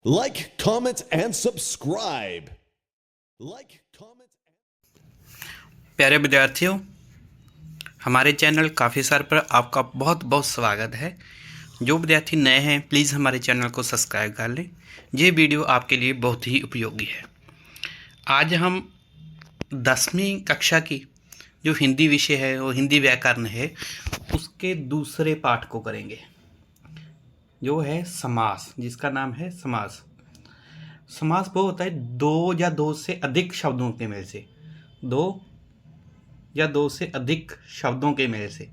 Like, comment, and subscribe. Like, comment. प्यारे विद्यार्थियों, हमारे चैनल काफ़ी सार पर आपका बहुत बहुत स्वागत है। जो विद्यार्थी नए हैं प्लीज़ हमारे चैनल को सब्सक्राइब कर लें। ये वीडियो आपके लिए बहुत ही उपयोगी है। आज हम 10वीं कक्षा की जो हिंदी विषय है वो हिंदी व्याकरण है, उसके दूसरे पाठ को करेंगे, जो है समास, जिसका नाम है समास। समास वो होता है दो या दो से अधिक शब्दों के मेल से, दो या दो से अधिक शब्दों के मेल से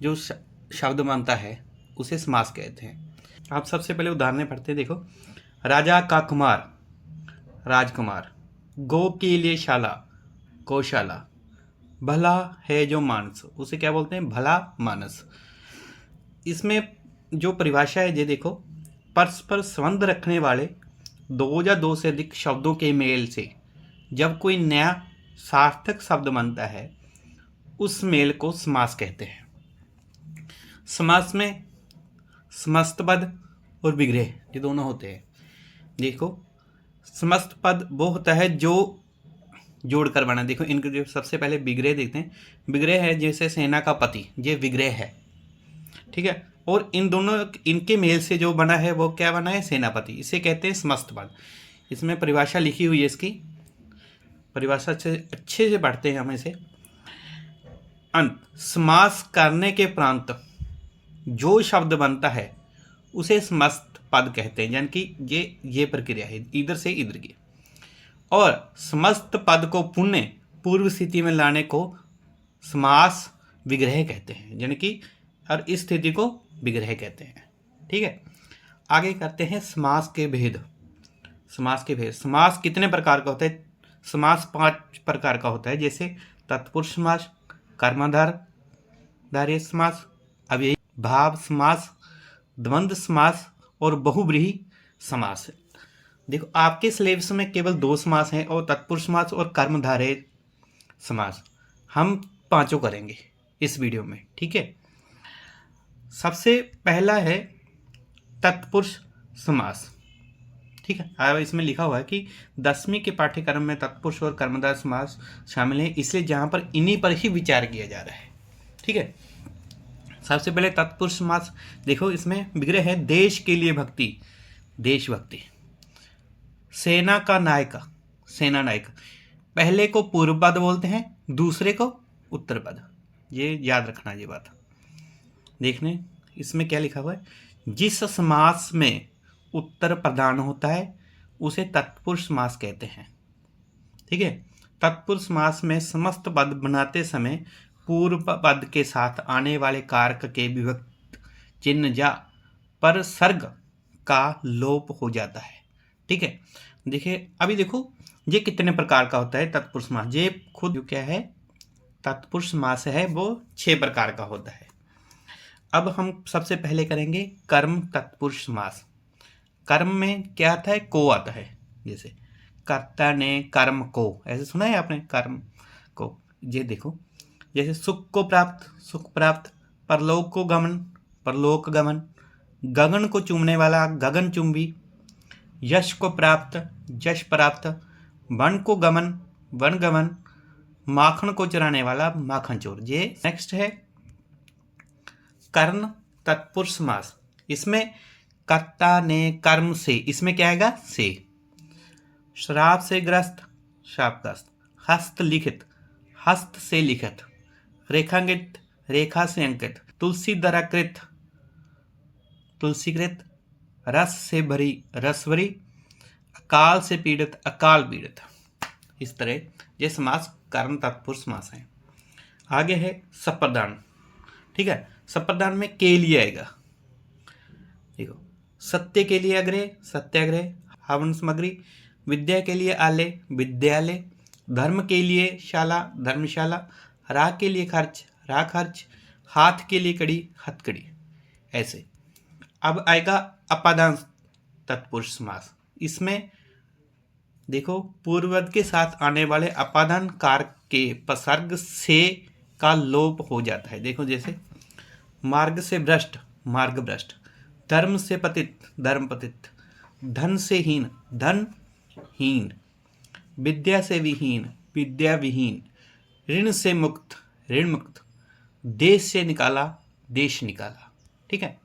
जो शब्द बनता है उसे समास कहते हैं। आप सबसे पहले उदाहरण पढ़ते हैं। देखो, राजा का कुमार राजकुमार, गो के लिए शाला गौशाला, भला है जो मानस, उसे क्या बोलते हैं? भला मानस। इसमें जो परिभाषा है ये देखो, परस्पर संबंध रखने वाले दो या दो से अधिक शब्दों के मेल से जब कोई नया सार्थक शब्द बनता है उस मेल को समास कहते हैं। समास में समस्त पद और विग्रह ये दोनों होते हैं। देखो, समस्त पद वो होता है जो जोड़कर बना। देखो, इनके जो सबसे पहले विग्रह देखते हैं। विग्रह है जैसे सेना का पति, ये विग्रह है, ठीक है। और इन दोनों इनके मेल से जो बना है वो क्या बना है? सेनापति। इसे कहते हैं समस्त पद। इसमें परिभाषा लिखी हुई है, इसकी परिभाषा से अच्छे से पढ़ते हैं हम इसे। अंत समास करने के प्रांत जो शब्द बनता है उसे समस्त पद कहते हैं, यानी कि ये प्रक्रिया है इधर से इधर की। और समस्त पद को पुनः पूर्व स्थिति में लाने को समास विग्रह कहते हैं, यानी कि और इस स्थिति को विग्रह कहते हैं, ठीक है। आगे करते हैं समास के भेद। समास के भेद। समास कितने प्रकार का होता है? समास 5 प्रकार का होता है, जैसे तत्पुरुष समास, कर्मधारय समास, अव्ययी भाव समास, द्वंद्व समास और बहुव्रीहि समास। देखो, आपके सिलेबस में केवल 2 समास हैं, और तत्पुरुष समास और कर्मधारय समास। हम पांचों करेंगे इस वीडियो में, ठीक है। सबसे पहला है तत्पुरुष समास, ठीक है। अब इसमें लिखा हुआ है कि 10वीं के पाठ्यक्रम में तत्पुरुष और कर्मधारय समास शामिल है, इसलिए जहां पर इन्हीं पर ही विचार किया जा रहा है, ठीक है। सबसे पहले तत्पुरुष समास। देखो, इसमें विग्रह है देश के लिए भक्ति, देशभक्ति। सेना का नायक, सेना नायक। पहले को पूर्व पद बोलते हैं, दूसरे को उत्तर पद। ये याद रखना, ये बात देखने। इसमें क्या लिखा हुआ है? जिस समास में उत्तर प्रधान होता है उसे तत्पुरुष समास कहते हैं, ठीक है। तत्पुरुष समास में समस्त पद बनाते समय पूर्व पद के साथ आने वाले कारक के विभक्त चिन्ह या परसर्ग का लोप हो जाता है, ठीक है। देखिए, अभी देखो ये कितने प्रकार का होता है तत्पुरुष समास। ये खुद जो क्या है तत्पुरुष समास है वो 6 प्रकार का होता है। अब हम सबसे पहले करेंगे कर्म तत्पुरुष समास। कर्म में क्या आता है? को आता है, जैसे कर्ता ने कर्म को, ऐसे सुना है आपने? कर्म को। ये देखो, जैसे सुख को प्राप्त, सुख प्राप्त, परलोक को गमन, परलोक गमन, गगन को चूमने वाला, गगन चुंबी, यश को प्राप्त, यश प्राप्त, वन को गमन, वन गमन, माखन को चराने वाला, माखन चोर। ये नेक्स्ट है कर्ण तत्पुरुष समास। इसमें कर्ता ने कर्म से, इसमें क्या आएगा? से। श्राप से ग्रस्त, शापग्रस्त। हस्त लिखित, हस्त से लिखित। रेखांकित, रेखा से अंकित। तुलसी दराकृत, तुलसीकृत। रस से भरी, रस भरी। अकाल से पीड़ित, अकाल पीड़ित। इस तरह ये समास कर्ण तत्पुरुष समास है। आगे है सप्रदान, ठीक है। सप्रदान में के लिए आएगा। देखो, सत्य के लिए अग्रे, सत्याग्रह, हवन सामग्री। विद्या के लिए आलय, विद्यालय। धर्म के लिए शाला, धर्मशाला। राह के लिए खर्च, राह खर्च। हाथ के लिए कड़ी, हथकड़ी। ऐसे। अब आएगा अपादान तत्पुरुष समास। इसमें देखो, पूर्वपद के साथ आने वाले अपादान कारक के उपसर्ग से का लोप हो जाता है। देखो, जैसे मार्ग से भ्रष्ट, मार्ग भ्रष्ट। धर्म से पतित, धर्म पतित। धन से हीन, धन हीन, विद्या से विहीन, विद्या विहीन, ऋण से मुक्त, ऋण मुक्त, देश से निकाला, देश निकाला। ठीक है,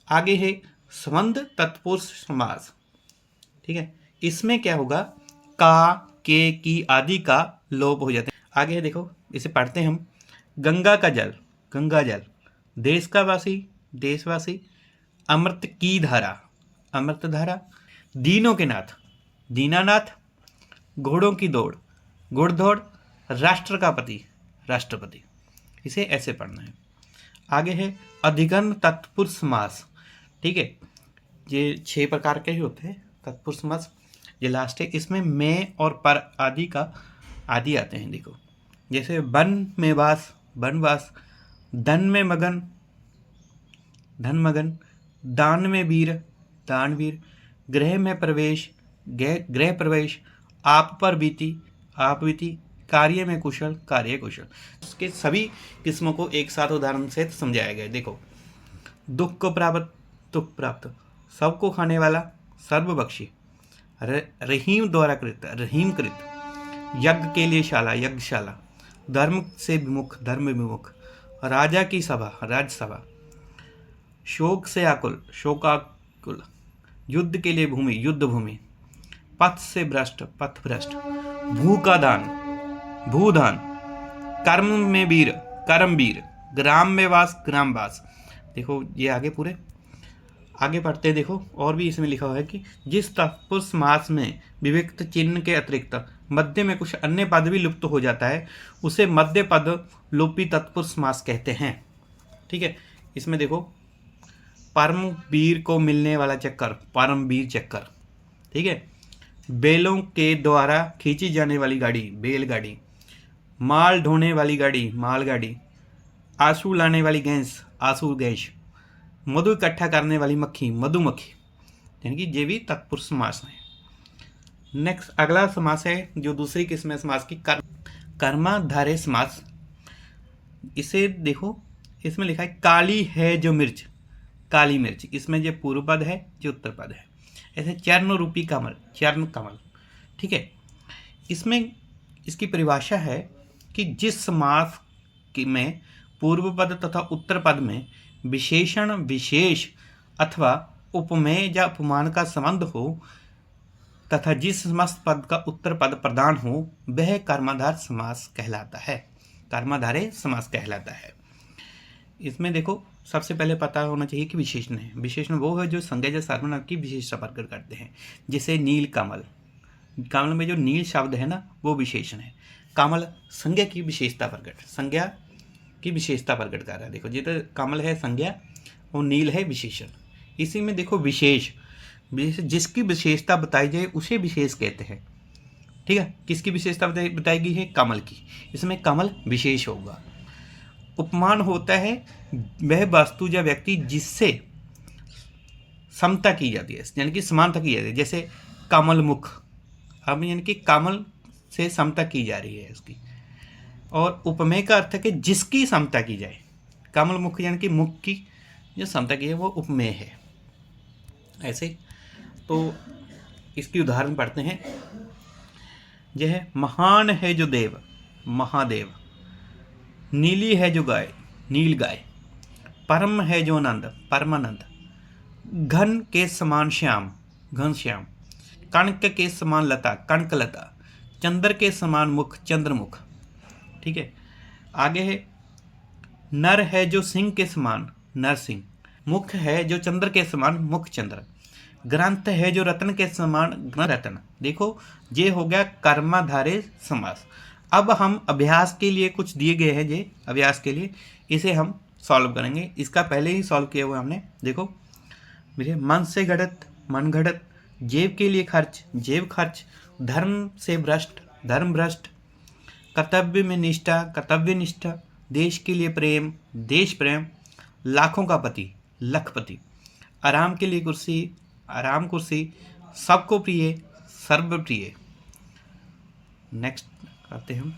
आगे है संबंध तत्पुरुष समास। ठीक है, इसमें क्या होगा, का, के, की आदि का लोप हो जाता है। आगे है देखो, इसे पढ़ते हैं हम। गंगा का जल, गंगा जल, देश का वासी, देशवासी, अमृत की धारा, अमृत धारा, दीनों के नाथ, दीनानाथ, घोड़ों की दौड़, घुड़दौड़, राष्ट्र का पति, राष्ट्रपति। इसे ऐसे पढ़ना है। आगे है अधिकरण तत्पुरुष समास। ठीक है, ये 6 प्रकार के ही होते हैं तत्पुरुष समास। ये लास्ट है, इसमें में और पर आदि का आदि आते हैं। देखो, जैसे वन में वास, वनवास, धन में मगन, धन मगन, दान में वीर, दानवीर, गृह में प्रवेश, गृह प्रवेश, आप पर बीती, आप बीती, कार्य में कुशल, कार्य कुशल। उसके सभी किस्मों को एक साथ उदाहरण से समझाया गया है। देखो, दुख को प्राप्त, दुख प्राप्त, सबको खाने वाला, सर्वबक्षी, रहीम द्वारा कृत, रहीम कृत, यज्ञ के लिए शाला, यज्ञशाला, धर्म से विमुख, धर्म विमुख, राजा की सभा, राज्यसभा, शोक से आकुल, शोकाकुल, युद्ध के लिए भूमि, युद्ध भूमि, पथ से भ्रष्ट, पथ भ्रष्ट, भू का दान, भूदान, कर्म में वीर, कर्मवीर, ग्राम में वास, ग्रामवास। देखो ये आगे पूरे आगे पढ़ते देखो, और भी इसमें लिखा हुआ है कि जिस तत्पुरुष समास में विविक्त चिन्ह के अतिरिक्त मध्य में कुछ अन्य पद भी लुप्त हो जाता है, उसे मध्य पद लोपी तत्पुरुष समास कहते हैं। ठीक है, इसमें देखो, परम वीर को मिलने वाला चक्कर, परमवीर चक्कर। ठीक है, बैलों के द्वारा खींची जाने वाली गाड़ी, बैलगाड़ी, माल ढोने वाली गाड़ी, मालगाड़ी, आंसू लाने वाली गैस, आंसू गैस, मधु इकट्ठा करने वाली मक्खी, मधुमक्खी। यानी कि ये भी तत्पुरुष समास है। नेक्स्ट अगला समास है जो दूसरी किस्म है समास की, कर्माधारय समास। इसे देखो, इसमें लिखा है काली है जो मिर्च, काली मिर्च। इसमें जो पूर्व पद है, जो उत्तर पद है। ऐसे चरण रूपी कमल, चरण कमल। ठीक है, इसमें इसकी परिभाषा है कि जिस समास में पूर्व पद तथा उत्तर पद में विशेषण, विशेष अथवा उपमेय या उपमान का संबंध हो तथा जिस समस्त पद का उत्तर पद प्रधान हो, वह कर्माधार समास कहलाता है, कर्माधारय समास कहलाता है। इसमें देखो, सबसे पहले पता होना चाहिए कि विशेषण है। विशेषण वो है जो संज्ञा या सर्वनाम की विशेषता प्रकट करते हैं। जैसे नील कमल, कमल में जो नील शब्द है ना, वो विशेषण है। कमल संज्ञा की विशेषता प्रकट, संज्ञा की विशेषता प्रकट कर रहा है। देखो, जिधर कमल है संज्ञा और नील है विशेषण। इसी में देखो विशेष, जिसकी विशेषता बताई जाए उसे विशेष कहते हैं। ठीक है, किसकी विशेषता बताई गई है, कमल की, इसमें कमल विशेष होगा। उपमान होता है वह वस्तु या व्यक्ति जिससे समता की जाती है, यानी कि समानता की जाती है। जैसे कमल मुख, अब यानी कि कमल से समता की जा रही है उसकी। और उपमेय का अर्थ है कि जिसकी समता की जाए। कमल मुख यानी कि मुख की जो समता की है वो उपमेय है। ऐसे तो इसकी उदाहरण पढ़ते हैं। यह है महान है जो देव, महादेव, नीली है जो गाय, नील गाय, परम है जो आनंद, परमानंद, घन के समान श्याम, घन श्याम, कणक के समान लता, कणक लता, चंद्र के समान मुख, चंद्रमुख। ठीक है, आगे है नर है जो सिंह के समान, नरसिंह, मुख है जो चंद्र के समान, मुख चंद्र, ग्रंथ है जो रत्न के समान, रत्न। देखो, ये हो गया कर्माधारय समास। अब हम अभ्यास के लिए कुछ दिए गए हैं, ये अभ्यास के लिए, इसे हम सॉल्व करेंगे। इसका पहले ही सॉल्व किया हुआ हमने। देखो मेरे, मन से घड़त, मन घड़त, जेब के लिए खर्च, जेब खर्च, धर्म से भ्रष्ट, धर्म भ्रष्ट, कर्तव्य में निष्ठा, कर्तव्य निष्ठा, देश के लिए प्रेम, देश प्रेम, लाखों का पति, लखपति, आराम के लिए कुर्सी, आराम कुर्सी, सबको प्रिय, सर्वप्रिय। नेक्स्ट करते हैं हम।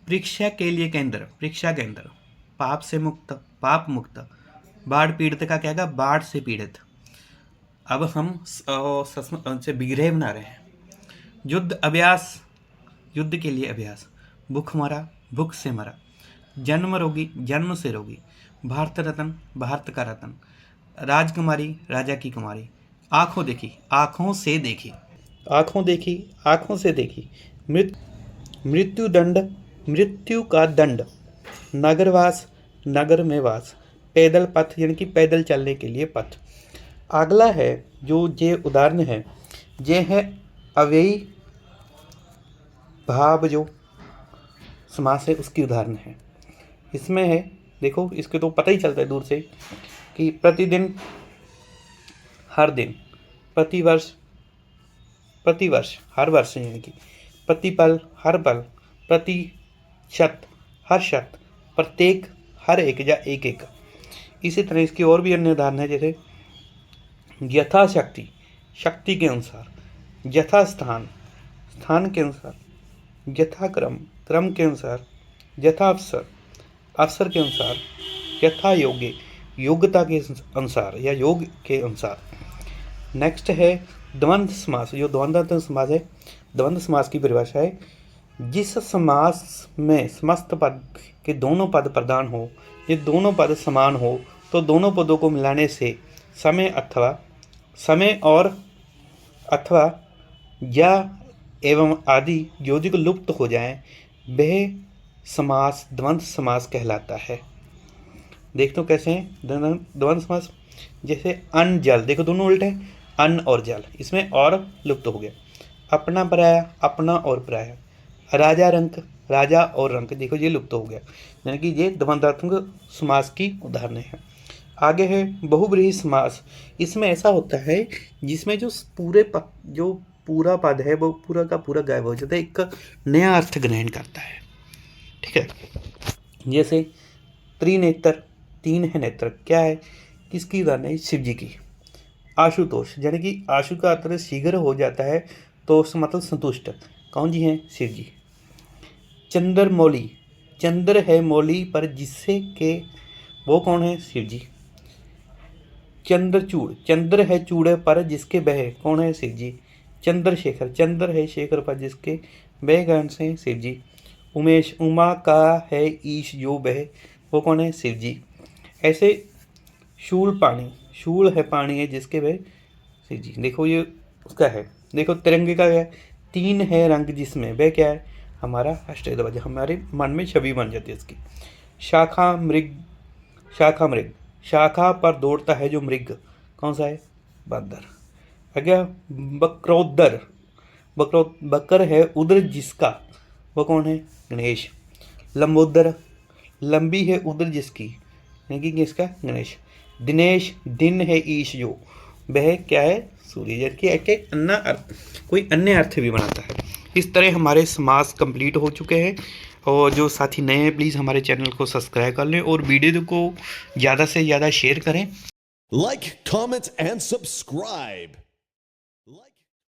परीक्षा के लिए केंद्र, परीक्षा केंद्र, पाप से मुक्त, पाप मुक्त, बाढ़ पीड़ित का क्या होगा, बाढ़ से पीड़ित, अब हम से विग्रह बना रहे हैं। युद्ध अभ्यास, युद्ध के लिए अभ्यास। भूख मरा, भूख से मरा। जन्म रोगी, जन्म से रोगी। भारत रत्न, भारत का रत्न। राजकुमारी, राजा की कुमारी। आंखों देखी, आंखों से देखी। आंखों देखी, आंखों से देखी। मृत्यु दंड, मृत्यु का दंड। नगरवास, नगर में वास। पैदल पथ, यानी कि पैदल चलने के लिए पथ। अगला है जो ये उदाहरण है, ये है अव्ययी भाव जो समास है उसकी उदाहरण है। इसमें है, देखो इसके तो पता ही चलता है दूर से कि प्रतिदिन, हर दिन, प्रतिवर्ष, प्रतिवर्ष हर वर्ष, यानी कि प्रतिपल हर पल, प्रतिशत हर शत, प्रत्येक हर एक या एक एक। इसी तरह इसकी और भी अन्य उदाहरण है, जैसे यथाशक्ति, शक्ति के अनुसार। यथा स्थान, स्थान के अनुसार। यथाक्रम, क्रम के अनुसार। यथा अवसर, अवसर के अनुसार। यथा योग्य, योग्यता के अनुसार या योग के अनुसार। नेक्स्ट है द्वंद्व समास। जो द्वंद्वात्मक समास है, द्वंद्व समास की परिभाषा है, जिस समास में समस्त पद के दोनों पद प्रधान हो, ये दोनों पद समान हो, तो दोनों पदों को मिलाने से समय अथवा समय और अथवा या एवं आदि योजिक लुप्त हो जाएं, वह समास द्वंद्व समास कहलाता है। देखते हो कैसे हैं द्वंद्व समास। जैसे अन्न जल, देखो दोनों उल्टे हैं, अन्न और जल, इसमें और लुप्त हो गया। अपना पराया, अपना और पराया। राजा रंक, राजा और रंक, देखो ये लुप्त हो गया, यानी कि ये द्वंद्वात्मक समास की उदाहरण है। आगे है बहुब्रीहि समास। इसमें ऐसा होता है जिसमें जो पूरा पद है वो पूरा का पूरा गायब हो जाता है, एक नया अर्थ ग्रहण करता है। ठीक है, जैसे त्रिनेत्र, तीन है नेत्र, क्या है, किसकी उदाहरण है, शिव जी की। आशुतोष, यानी कि आशु का अर्थ शीघ्र हो जाता है, तोष मतलब संतुष्ट, कौन जी हैं, शिव जी। चंद्रमौली, चंद्र है मौली पर जिससे के, वो कौन है, शिव जी। चंद्रचूड़, चंद्र है चूड़े पर जिसके बह, कौन है, शिव जी। चंद्रशेखर, चंद्र है शेखर पर जिसके बह गण से, शिव जी। उमेश, उमा का है ईश जो बह, वो कौन है, शिव जी। ऐसे शूल पानी, शूल है पानी है जिसके बह, शिव जी। देखो ये उसका है। देखो तिरंगे का है, तीन है रंग जिसमें, वह क्या है, हमारा राष्ट्रीय ध्वज, हमारे मन में छवि बन जाती है उसकी। शाखा मृग, शाखा मृग, शाखा पर दौड़ता है जो मृग, कौन सा है, बंदर। आगे बकरोदर, बकर है उदर जिसका, वो कौन है, गणेश। लंबोदर, लंबी है उदर जिसकी, यानी कि किसका, गणेश। दिनेश, दिन है ईश जो, वह क्या है, सूर्य। जबकि एक अन्य अर्थ, कोई अन्य अर्थ भी बनाता है। इस तरह हमारे समास कंप्लीट हो चुके हैं। और जो साथी नए हैं प्लीज़ हमारे चैनल को सब्सक्राइब कर लें और वीडियो को ज़्यादा से ज़्यादा शेयर करें। Like, comment, and subscribe.